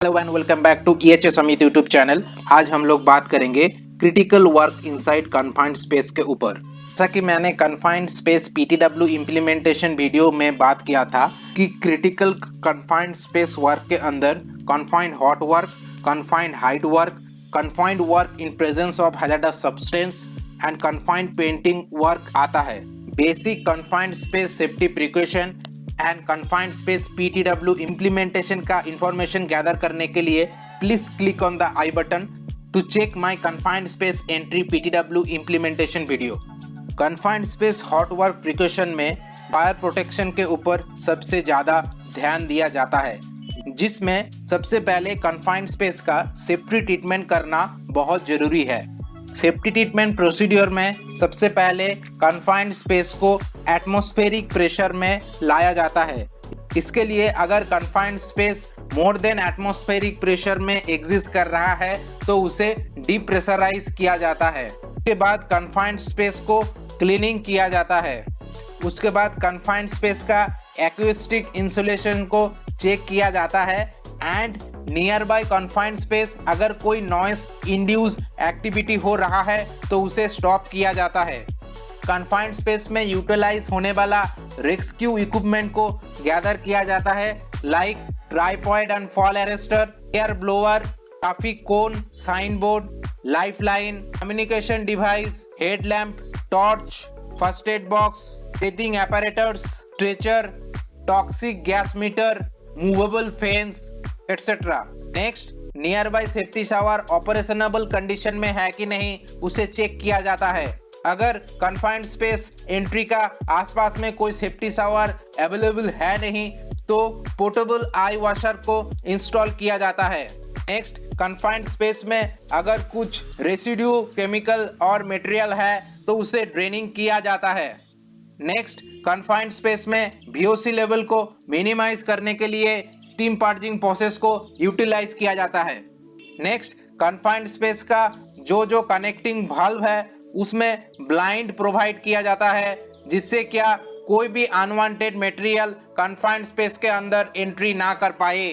Hello and welcome back to EHS Amit YouTube channel. आज हम लोग बात करेंगे critical work inside confined space के ऊपर। जैसा कि मैंने confined space PTW implementation video में बात किया था कि क्रिटिकल कन्फाइंड स्पेस वर्क के अंदर confined hot work, confined height work, confined work in presence of hazardous substance and confined painting work आता है। Basic confined space safety precaution and confined space PTW implementation का information gather करने के लिए please click on the i button to check my confined space entry PTW implementation video. Confined space hot work precaution में fire protection के ऊपर सबसे ज्यादा ध्यान दिया जाता है, जिसमें सबसे पहले कन्फाइंड स्पेस का सेफ्टी ट्रीटमेंट करना बहुत जरूरी है। सेफ्टी ट्रीटमेंट प्रोसीड्योर में सबसे पहले कन्फाइंड स्पेस को एटमॉस्फेरिक प्रेशर में लाया जाता है। इसके लिए अगर confined space more than atmospheric pressure में एग्जिस्ट कर रहा है तो उसे डीप्रेशराइज किया जाता है। उसके बाद कन्फाइंड स्पेस को क्लीनिंग किया जाता है। उसके बाद कन्फाइंड स्पेस का एक्यूस्टिक इंसुलेशन को चेक किया जाता है and near by confined space अगर कोई नॉइस इंड्यूस एक्टिविटी हो रहा है तो उसे स्टॉप किया जाता है। कन्फाइंड स्पेस में यूटिलाइज होने वाला रेस्क्यू इक्विपमेंट को गैदर किया जाता है, like tripod and fall arrester, air blower, traffic cone, sign board, life line, communication device, headlamp, torch, first aid box, breathing apparatus, stretcher, toxic gas meter, movable fence etc. Next, nearby safety shower operationable condition में है कि नहीं उसे check किया जाता है। अगर confined space entry का आसपास में कोई सेफ्टी शावर अवेलेबल है नहीं तो पोर्टेबल आई वॉशर को इंस्टॉल किया जाता है। नेक्स्ट, कन्फाइंड स्पेस में अगर कुछ रेसिड्यू केमिकल और मटेरियल है तो उसे ड्रेनिंग किया जाता है। नेक्स्ट, कन्फाइंड स्पेस में VOC लेवल को मिनिमाइज करने के लिए स्टीम पर्जिंग प्रोसेस को यूटिलाइज किया जाता है। नेक्स्ट, कन्फाइंड स्पेस का जो कनेक्टिंग वाल्व है उसमें ब्लाइंड प्रोवाइड किया जाता है, जिससे क्या कोई भी अनवांटेड मटेरियल कन्फाइंड स्पेस के अंदर एंट्री ना कर पाए।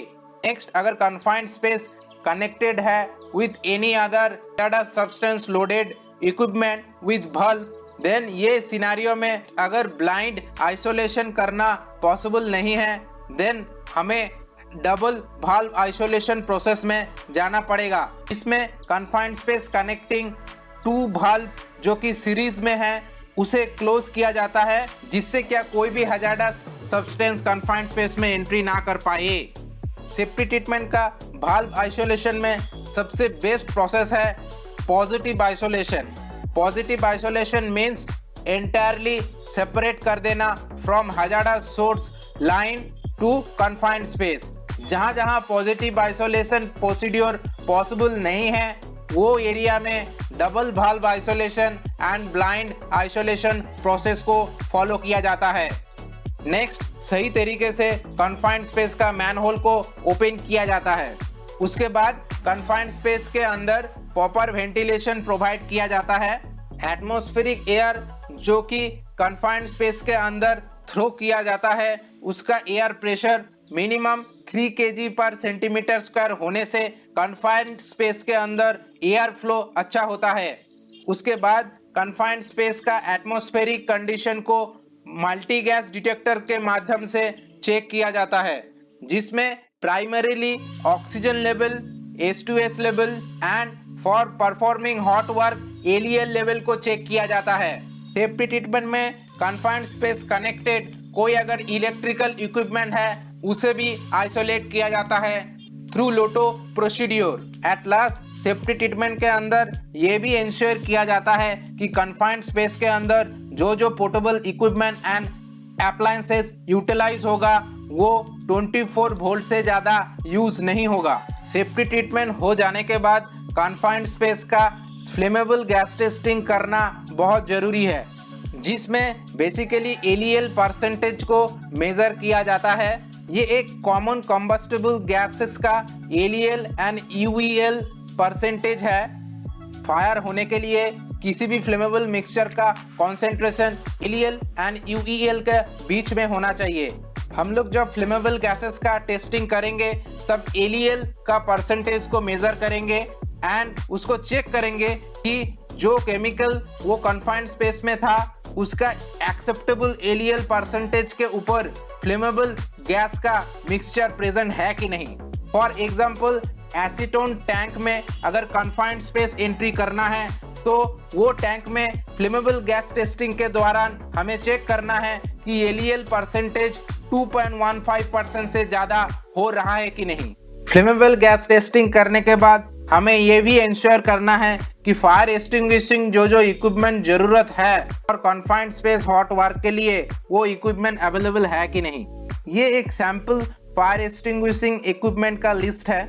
नेक्स्ट, अगर कन्फाइंड स्पेस कनेक्टेड है with any other substance loaded equipment with valve, then ये सिनेरियो में अगर ब्लाइंड आइसोलेशन करना पॉसिबल नहीं है देन हमें डबल वाल्व आइसोलेशन प्रोसेस में जाना पड़ेगा। इसमें कन्फाइंड स्पेस कनेक्टिंग 2 वाल्व जो कि सीरीज में है उसे क्लोज किया जाता है, जिससे क्या कोई भी हैजार्डस सब्सटेंस कन्फाइंड स्पेस में एंट्री ना कर पाए। सेफ्टी ट्रीटमेंट का वाल्व आइसोलेशन में सबसे बेस्ट प्रोसेस है positive isolation. Positive isolation means entirely separate कर देना from hazardous source line to confined space. जहां जहां पॉजिटिव आइसोलेशन प्रोसीड्योर पॉसिबल नहीं है वो एरिया में double valve isolation and blind isolation process को फॉलो किया जाता है। नेक्स्ट, सही तरीके से कन्फाइंड स्पेस का मैनहोल को ओपन किया जाता है। उसके बाद कन्फाइंड स्पेस के अंदर प्रॉपर वेंटिलेशन प्रोवाइड किया जाता है। एटमॉस्फेरिक एयर जो कि कन्फाइंड स्पेस के अंदर थ्रो किया जाता है उसका एयर प्रेशर मिनिमम 3 kg पर सेंटीमीटर स्क्वायर होने से कन्फाइंड स्पेस के अंदर एयर फ्लो अच्छा होता है। उसके बाद कन्फाइंड स्पेस का एटमॉस्फेरिक कंडीशन को मल्टी गैस डिटेक्टर के माध्यम से चेक किया जाता है, जिसमें primarily oxygen level, H2S level and for performing hot work ALEL level को चेक किया जाता है। सेफ्टी ट्रीटमेंट में कन्फाइंड स्पेस कनेक्टेड कोई अगर इलेक्ट्रिकल इक्विपमेंट है उसे भी आइसोलेट किया जाता है through Lotte procedure. At last, safety treatment के अंदर ये भी इंश्योर किया जाता है कि कन्फाइंड स्पेस के अंदर जो portable equipment and appliances utilise होगा वो 24 वोल्ट से ज्यादा यूज नहीं होगा। सेफ्टी ट्रीटमेंट हो जाने के बाद कन्फाइंड स्पेस का फ्लेमेबल गैस टेस्टिंग करना बहुत जरूरी है, जिसमें बेसिकली ALEL परसेंटेज को मेजर किया जाता है। ये एक कॉमन कॉम्बस्टेबल गैसेस का ALEL एंड UEL परसेंटेज है। फायर होने के लिए किसी भी फ्लेमेबल मिक्सचर का कॉन्सेंट्रेशन ALEL एंड UEL के बीच में होना चाहिए। हम लोग जब फ्लेमेबल गैसेस का टेस्टिंग करेंगे तब एलईएल का परसेंटेज को मेजर करेंगे एंड उसको चेक करेंगे कि जो केमिकल वो कन्फाइंड स्पेस में था उसका एक्सेप्टेबल एलईएल परसेंटेज के ऊपर फ्लेमेबल गैस का मिक्सचर प्रेजेंट है कि नहीं। फॉर एग्जांपल एसीटोन टैंक में अगर कन्फाइंड स्पेस एंट्री करना है तो वो टैंक में फ्लेमेबल गैस टेस्टिंग के दौरान हमें चेक करना है कि एलईएल परसेंटेज 2.15% से ज्यादा हो रहा है कि नहीं। फ्लेमेबल गैस टेस्टिंग करने के बाद हमें यह भी इंश्योर करना है कि फायर एक्सटिंग्विशिंग जो इक्विपमेंट जरूरत है और कन्फाइंड स्पेस हॉट वर्क के लिए वो इक्विपमेंट अवेलेबल है कि नहीं। ये एक सैंपल फायर एक्सटिंग्विशिंग इक्विपमेंट का लिस्ट है।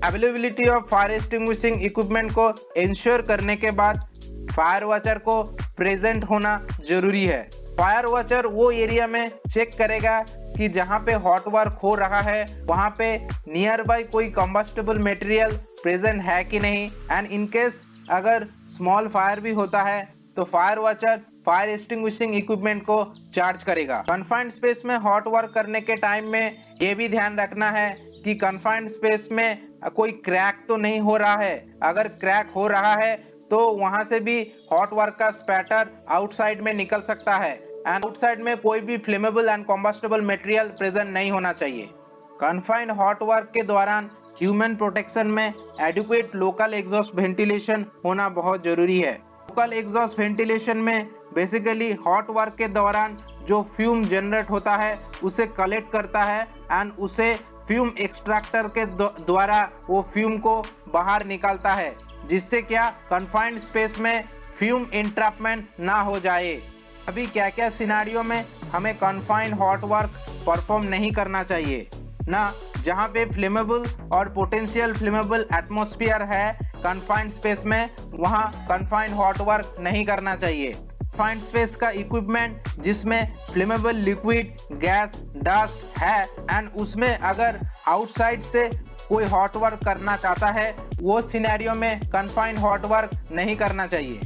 Availability of fire extinguishing equipment को इंश्योर करने के बाद फायर वॉचर को प्रेजेंट होना जरूरी है। फायर वॉचर वो एरिया में चेक करेगा कि जहां पे हॉट वर्क हो रहा है वहां पे नियर बाय कोई कंबस्टेबल मटेरियल प्रेजेंट है कि नहीं एंड इन केस अगर स्मॉल फायर भी होता है तो fire watcher fire extinguishing equipment को चार्ज करेगा। कन्फाइंड स्पेस में हॉट वर्क करने के टाइम में ये भी ध्यान रखना है कि कन्फाइंड स्पेस में कोई क्रैक तो नहीं हो रहा है। अगर क्रैक हो रहा है तो वहां से भी हॉट वर्क का स्पैटर आउटसाइड में निकल सकता है एंड आउटसाइड में कोई भी फ्लेमेबल एंड कॉम्बस्टेबल मटेरियल प्रेजेंट नहीं होना चाहिए। कन्फाइंड हॉट वर्क के दौरान ह्यूमन प्रोटेक्शन में एडिक्वेट लोकल एग्जॉस्ट वेंटिलेशन होना बहुत जरूरी है। लोकल एग्जॉस्ट वेंटिलेशन में बेसिकली हॉट वर्क के दौरान जो फ्यूम जनरेट होता है उसे कलेक्ट करता है एंड उसे फ्यूम एक्सट्रैक्टर के द्वारा वो फ्यूम को बाहर निकालता है, जिससे क्या कन्फाइंड स्पेस में फ्यूम इंट्रैपमेंट ना हो जाए। अभी क्या क्या सिनारियो में हमें कन्फाइंड हॉट वर्क परफॉर्म नहीं करना चाहिए ना, जहां पे फ्लेमेबल और पोटेंशियल फ्लेमेबल एटमॉस्फेयर है कन्फाइंड स्पेस में, वहां कन्फाइंड हॉट वर्क नहीं करना चाहिए। कन्फाइंड स्पेस का इक्विपमेंट जिसमें फ्लेमेबल लिक्विड गैस डस्ट है एंड उसमें अगर आउटसाइड से कोई हॉट वर्क करना चाहता है वो सिनेरियो में कन्फाइंड हॉट वर्क नहीं करना चाहिए।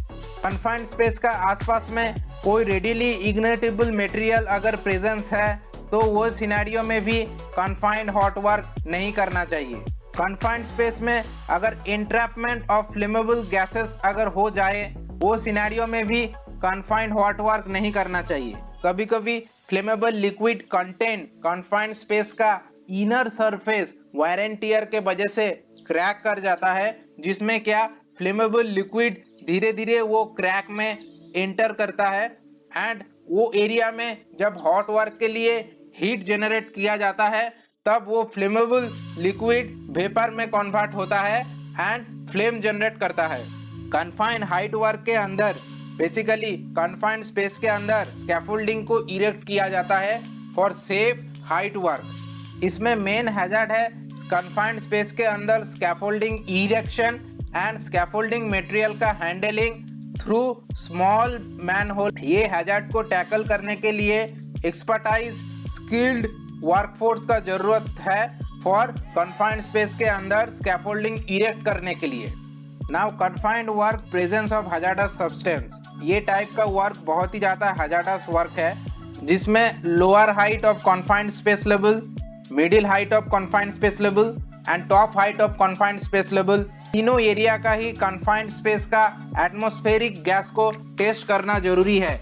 कन्फाइंड स्पेस का आसपास में कोई रेडिली इग्नाइटेबल मटेरियल अगर प्रेजेंस है तो वो सिनेरियो में भी कन्फाइंड हॉट वर्क नहीं करना चाहिए। कन्फाइंड स्पेस में अगर एंट्रैपमेंट ऑफ फ्लेमेबल गैसेस अगर हो जाए वो सिनेरियो में भी कन्फाइंड हॉट वर्क नहीं करना चाहिए। कभी कभी flammable liquid content confined space का inner surface wear and tear के वजह से क्रैक कर जाता है, जिसमें क्या फ्लेमेबल लिक्विड धीरे धीरे वो क्रैक में एंटर करता है एंड वो एरिया में जब हॉट वर्क के लिए हीट जनरेट किया जाता है तब वो फ्लेमेबल लिक्विड वेपर में कन्वर्ट होता है एंड फ्लेम जनरेट करता है। कन्फाइंड हाइट वर्क के अंदर बेसिकली कन्फाइंड स्पेस के अंदर स्कैफोल्डिंग को इरेक्ट किया जाता है फॉर सेफ हाइट वर्क। इसमें मेन हैजर्ड है कन्फाइंड स्पेस के अंदर scaffolding erection and scaffolding material का हैंडलिंग थ्रू स्मॉल मैनहोल। ये हैजर्ड को टैकल करने के लिए एक्सपर्टाइज स्किल्ड वर्कफोर्स का जरूरत है फॉर कन्फाइंड स्पेस के अंदर स्कैफोल्डिंग इरेक्ट करने के लिए। Now confined work presence of hazardous substance. ये टाइप का वर्क बहुत ही ज्यादा हैजार्डस वर्क है, जिसमें lower height of confined space level, middle height of confined space level and top height of confined space level, तीनों एरिया का ही confined space का atmospheric gas को टेस्ट करना जरूरी है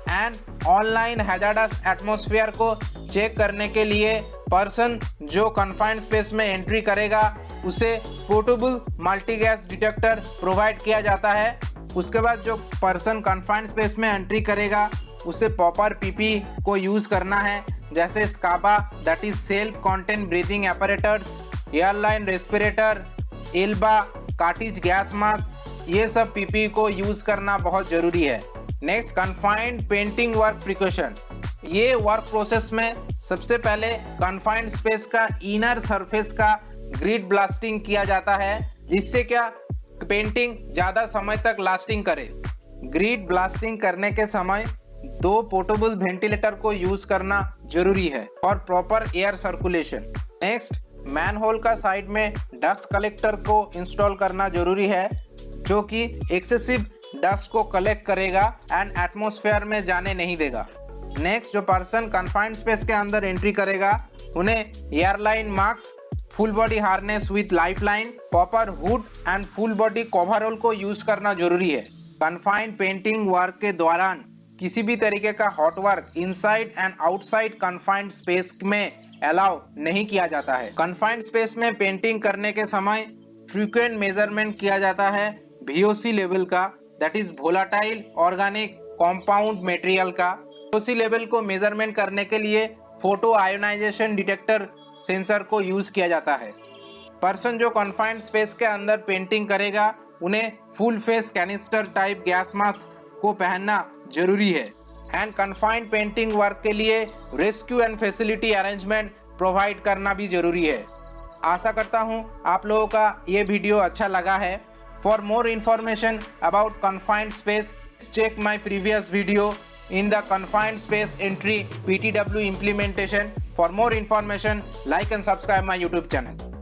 एंड ऑनलाइन हैजार्डस एटमॉस्फेयर को चेक करने के लिए पर्सन जो कन्फाइंड स्पेस में एंट्री करेगा उसे portable multi gas detector provide किया जाता है। उसके बाद जो पर्सन कन्फाइंड स्पेस में एंट्री करेगा उसे प्रॉपर पीपी को यूज करना है, जैसे scuba that is self content breathing apparatus, airline respirator, एल्बा, कार्टिज गैस मास्क, ये सब पीपी को यूज करना बहुत जरूरी है। Next confined painting work precaution. ये वर्क प्रोसेस में सबसे पहले कन्फाइंड स्पेस का इनर सरफेस का ग्रिड ब्लास्टिंग किया जाता है, जिससे क्या पेंटिंग ज्यादा समय तक लास्टिंग करे। ग्रिड ब्लास्टिंग करने के समय 2 पोर्टेबल वेंटिलेटर को यूज करना जरूरी है और proper air circulation. Next manhole का साइड में डस्ट कलेक्टर को इंस्टॉल करना जरूरी है, जो कि एक्सेसिव डस्ट को कलेक्ट करेगा एंड एटमॉस्फेयर में जाने नहीं देगा। नेक्स्ट, जो पर्सन कन्फाइंड स्पेस के अंदर एंट्री करेगा उन्हें airline mask, full body harness with lifeline, proper hood and full body coverall को यूज करना जरूरी है। कन्फाइंड पेंटिंग वर्क के दौरान किसी भी तरीके का hot work inside and outside confined space में अलाउ नहीं किया जाता है। कन्फाइंड स्पेस में पेंटिंग करने के समय फ्रीक्वेंट मेजरमेंट किया जाता है VOC लेवल का, that is volatile organic compound material का। VOC लेवल को मेजरमेंट करने के लिए फोटो आयोनाइजेशन डिटेक्टर सेंसर को यूज किया जाता है। पर्सन जो कन्फाइंड स्पेस के अंदर पेंटिंग करेगा उन्हें full face canister type gas mask को पहनना जरूरी है। एंड कन्फाइंड पेंटिंग वर्क के लिए rescue and facility arrangement provide करना भी जरूरी है। आशा करता हूं आप लोगों का ये वीडियो अच्छा लगा है। For more information about confined space, check my previous video in the confined space entry PTW implementation. For more information, like and subscribe my YouTube channel.